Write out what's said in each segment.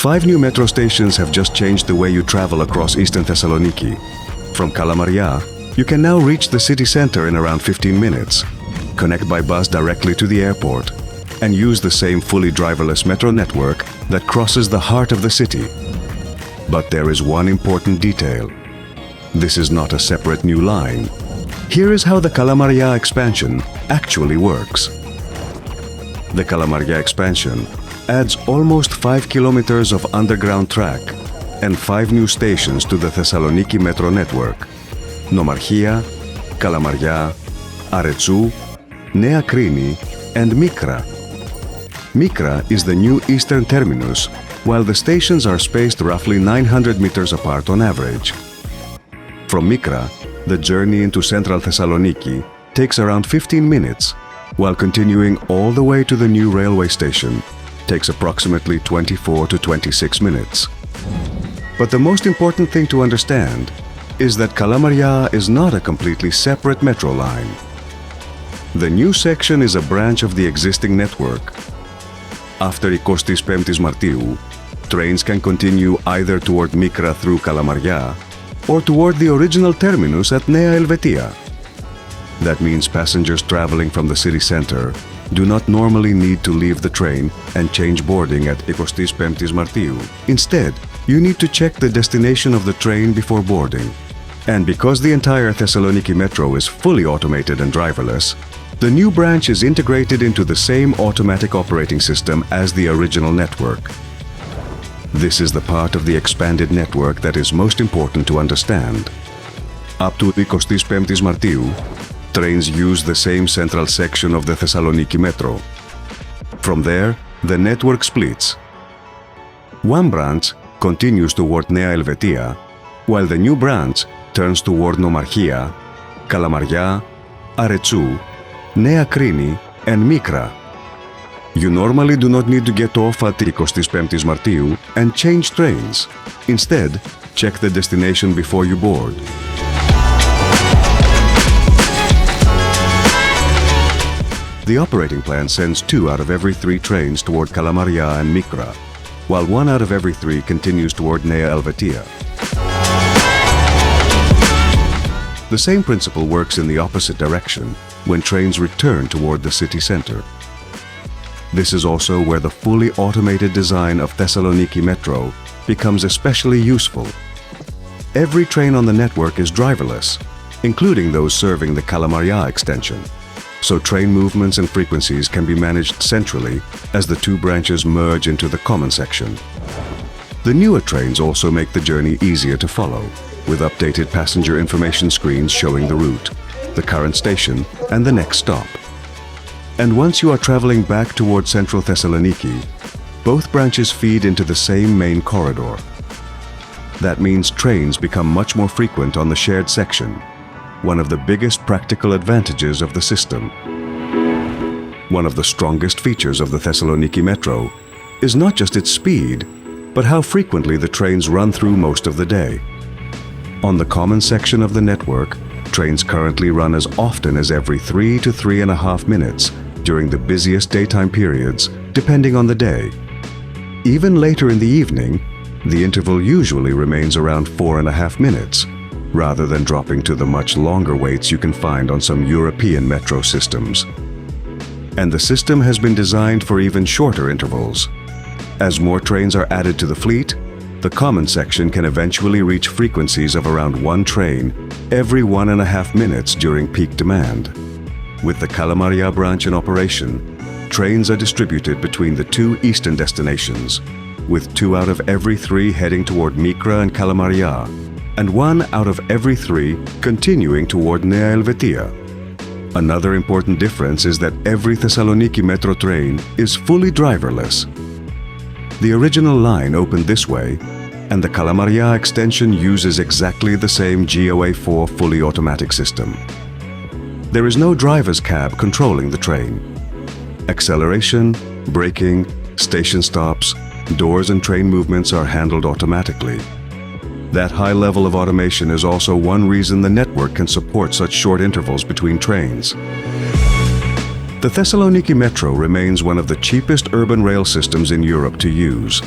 5 new metro stations have just changed the way you travel across eastern Thessaloniki. From Kalamaria, you can now reach the city center in around 15 minutes, connect by bus directly to the airport, and use the same fully driverless metro network that crosses the heart of the city. But there is one important detail. This is not a separate new line. Here is how the Kalamaria expansion actually works. The Kalamaria expansion adds almost 5 kilometers of underground track and 5 new stations to the Thessaloniki Metro network: Nomarchia, Kalamaria, Aretsou, Nea Krini and Mikra. Mikra is the new eastern terminus, while the stations are spaced roughly 900 meters apart on average. From Mikra, the journey into central Thessaloniki takes around 15 minutes, while continuing all the way to the new railway station takes approximately 24 to 26 minutes. But the most important thing to understand is that Kalamaria is not a completely separate metro line. The new section is a branch of the existing network. After 25 Martiou, trains can continue either toward Mikra through Kalamaria or toward the original terminus at Nea Elvetia. That means passengers traveling from the city center do not normally need to leave the train and change boarding at 25 Martiou. Instead, you need to check the destination of the train before boarding. And because the entire Thessaloniki Metro is fully automated and driverless, the new branch is integrated into the same automatic operating system as the original network. This is the part of the expanded network that is most important to understand. Up to 25 Martiou, trains use the same central section of the Thessaloniki Metro. From there, the network splits. One branch continues toward Nea Elvetia, while the new branch turns toward Nomarchia, Kalamaria, Aretsou, Nea Krini and Mikra. You normally do not need to get off at 25 Martiou and change trains. Instead, check the destination before you board. The operating plan sends 2 out of every 3 trains toward Kalamaria and Mikra, while 1 out of every 3 continues toward Nea Elvetia. The same principle works in the opposite direction when trains return toward the city center. This is also where the fully automated design of Thessaloniki Metro becomes especially useful. Every train on the network is driverless, including those serving the Kalamaria extension, so train movements and frequencies can be managed centrally as the 2 branches merge into the common section. The newer trains also make the journey easier to follow, with updated passenger information screens showing the route, the current station, and the next stop. And once you are traveling back toward central Thessaloniki, both branches feed into the same main corridor. That means trains become much more frequent on the shared section, one of the biggest practical advantages of the system. One of the strongest features of the Thessaloniki Metro is not just its speed, but how frequently the trains run through most of the day. On the common section of the network, trains currently run as often as every 3 to 3.5 minutes during the busiest daytime periods, depending on the day. Even later in the evening, the interval usually remains around 4.5 minutes, rather than dropping to the much longer waits you can find on some European metro systems. And the system has been designed for even shorter intervals. As more trains are added to the fleet, the common section can eventually reach frequencies of around 1 train every 1.5 minutes during peak demand. With the Kalamaria branch in operation, trains are distributed between the 2 eastern destinations, with 2 out of every 3 heading toward Mikra and Kalamaria, and 1 out of every 3 continuing toward Nea Elvetia. Another important difference is that every Thessaloniki Metro train is fully driverless. The original line opened this way, and the Kalamaria extension uses exactly the same GOA4 fully automatic system. There is no driver's cab controlling the train. Acceleration, braking, station stops, doors and train movements are handled automatically. That high level of automation is also one reason the network can support such short intervals between trains. The Thessaloniki Metro remains one of the cheapest urban rail systems in Europe to use.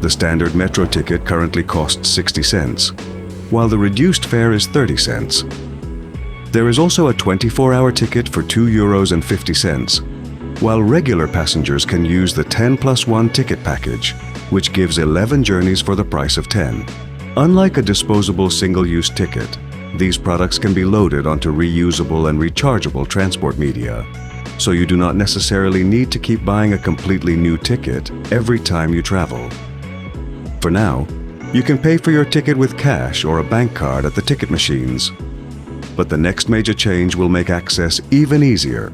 The standard metro ticket currently costs 60 cents, while the reduced fare is 30 cents. There is also a 24-hour ticket for €2.50, while regular passengers can use the 10+1 ticket package, which gives 11 journeys for the price of 10. Unlike a disposable single-use ticket, these products can be loaded onto reusable and rechargeable transport media, so you do not necessarily need to keep buying a completely new ticket every time you travel. For now, you can pay for your ticket with cash or a bank card at the ticket machines. But the next major change will make access even easier.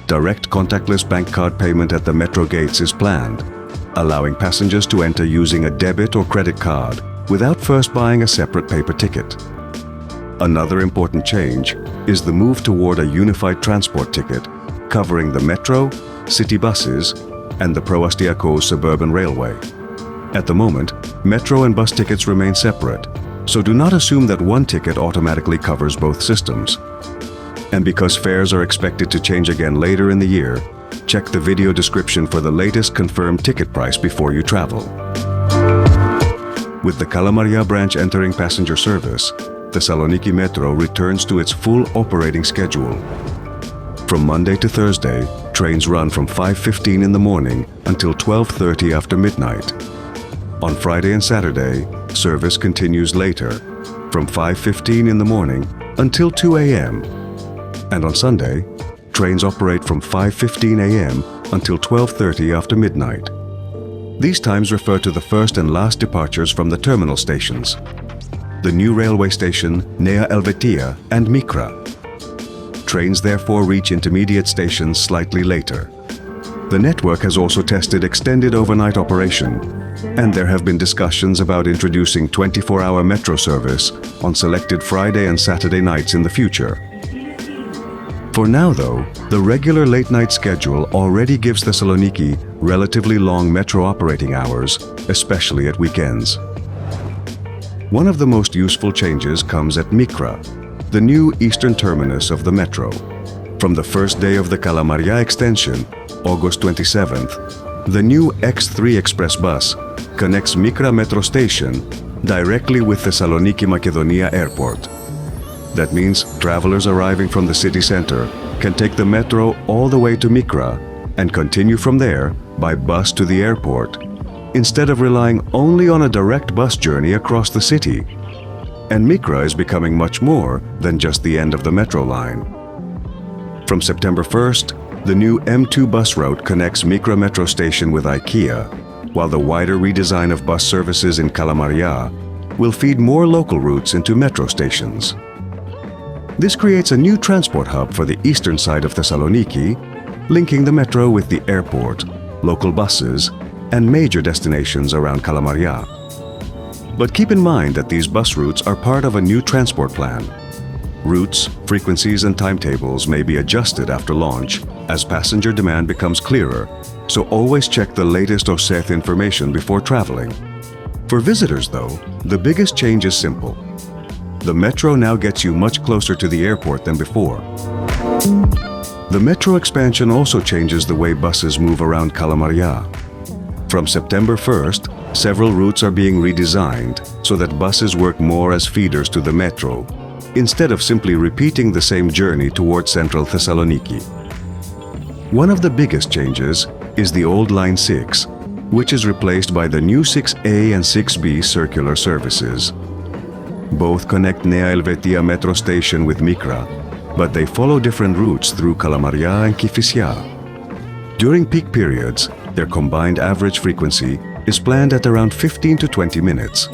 Direct contactless bank card payment at the metro gates is planned, allowing passengers to enter using a debit or credit card without first buying a separate paper ticket. Another important change is the move toward a unified transport ticket covering the metro, city buses, and the Proastiakos suburban railway. At the moment, metro and bus tickets remain separate, so do not assume that one ticket automatically covers both systems. And because fares are expected to change again later in the year, check the video description for the latest confirmed ticket price before you travel. With the Kalamaria branch entering passenger service, Thessaloniki Metro returns to its full operating schedule. From Monday to Thursday, trains run from 5:15 in the morning until 12:30 after midnight. On Friday and Saturday, service continues later, from 5:15 in the morning until 2 a.m. And on Sunday, trains operate from 5:15 a.m. until 12:30 after midnight. These times refer to the first and last departures from the terminal stations, the new railway station Nea Elvetia and Mikra. Trains therefore reach intermediate stations slightly later. The network has also tested extended overnight operation, and there have been discussions about introducing 24-hour metro service on selected Friday and Saturday nights in the future. For now, though, the regular late-night schedule already gives Thessaloniki relatively long metro operating hours, especially at weekends. One of the most useful changes comes at Mikra, the new eastern terminus of the metro. From the first day of the Kalamaria extension, August 27th, the new X3 express bus connects Mikra metro station directly with Thessaloniki Makedonia airport. That means travelers arriving from the city center can take the metro all the way to Mikra and continue from there by bus to the airport, instead of relying only on a direct bus journey across the city. And Mikra is becoming much more than just the end of the metro line. From September 1st, the new M2 bus route connects Mikra metro station with IKEA, while the wider redesign of bus services in Kalamaria will feed more local routes into metro stations. This creates a new transport hub for the eastern side of Thessaloniki, linking the metro with the airport, local buses, and major destinations around Kalamaria. But keep in mind that these bus routes are part of a new transport plan. Routes, frequencies, and timetables may be adjusted after launch as passenger demand becomes clearer, so always check the latest OSET information before traveling. For visitors, though, the biggest change is simple. The metro now gets you much closer to the airport than before. The metro expansion also changes the way buses move around Kalamaria. From September 1st, several routes are being redesigned so that buses work more as feeders to the metro, instead of simply repeating the same journey towards central Thessaloniki. One of the biggest changes is the old Line 6, which is replaced by the new 6A and 6B circular services. Both connect Nea Elvetia Metro station with Mikra, but they follow different routes through Kalamaria and Kifisia. During peak periods, their combined average frequency is planned at around 15 to 20 minutes.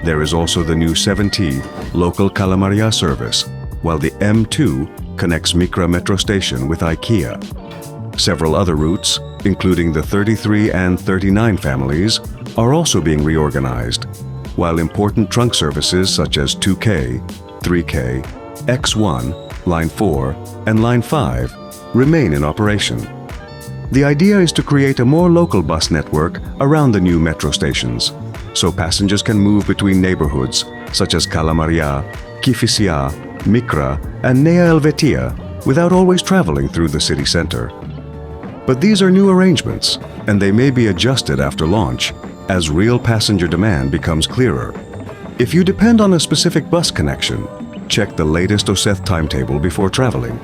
There is also the new 7T local Kalamaria service, while the M2 connects Mikra metro station with IKEA. Several other routes, including the 33 and 39 families, are also being reorganized, while important trunk services such as 2K, 3K, X1, Line 4, and Line 5 remain in operation. The idea is to create a more local bus network around the new metro stations, so passengers can move between neighborhoods such as Kalamaria, Kifisia, Mikra, and Nea Elvetia without always traveling through the city center. But these are new arrangements, and they may be adjusted after launch, as real passenger demand becomes clearer. If you depend on a specific bus connection, check the latest OSETH timetable before traveling.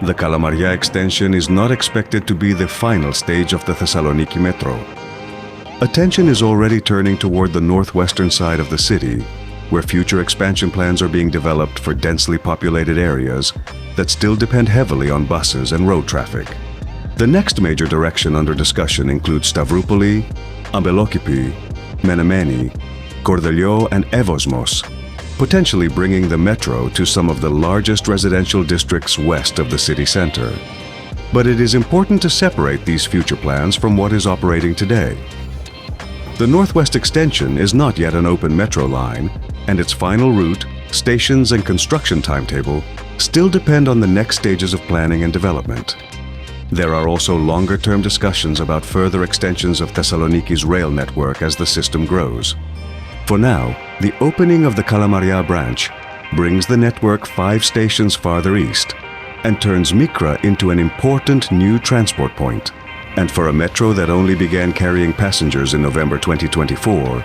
The Kalamaria extension is not expected to be the final stage of the Thessaloniki Metro. Attention is already turning toward the northwestern side of the city, where future expansion plans are being developed for densely populated areas that still depend heavily on buses and road traffic. The next major direction under discussion includes Stavroupoli, Ambelokipi, Menemeni, Kordelio and Evosmos, potentially bringing the metro to some of the largest residential districts west of the city center. But it is important to separate these future plans from what is operating today. The Northwest Extension is not yet an open metro line, and its final route, stations and construction timetable still depend on the next stages of planning and development. There are also longer-term discussions about further extensions of Thessaloniki's rail network as the system grows. For now, the opening of the Kalamaria branch brings the network 5 stations farther east and turns Mikra into an important new transport point. And for a metro that only began carrying passengers in November 2024,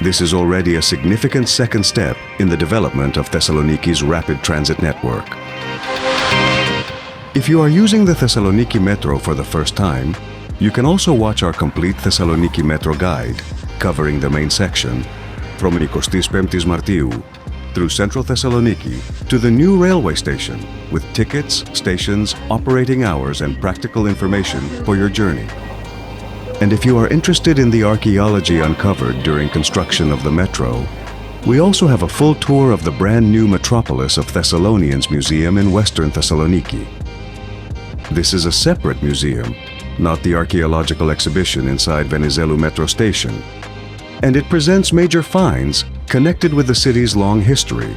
this is already a significant second step in the development of Thessaloniki's rapid transit network. If you are using the Thessaloniki Metro for the first time, you can also watch our complete Thessaloniki Metro guide, covering the main section, from 25 Martiou through central Thessaloniki to the new railway station, with tickets, stations, operating hours, and practical information for your journey. And if you are interested in the archaeology uncovered during construction of the metro, we also have a full tour of the brand new metropolis of Thessalonians Museum in Western Thessaloniki. This is a separate museum, not the archaeological exhibition inside Venizelou Metro Station, and it presents major finds connected with the city's long history.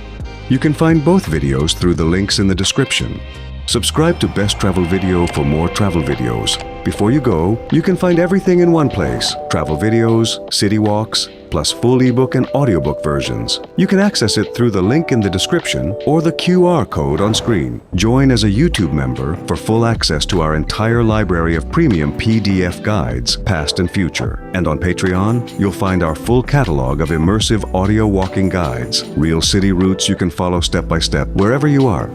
You can find both videos through the links in the description. Subscribe to Best Travel Video for more travel videos. Before you go, you can find everything in one place: travel videos, city walks, plus full ebook and audiobook versions. You can access it through the link in the description or the QR code on screen. Join as a YouTube member for full access to our entire library of premium PDF guides, past and future. And on Patreon, you'll find our full catalog of immersive audio walking guides, real city routes you can follow step by step wherever you are.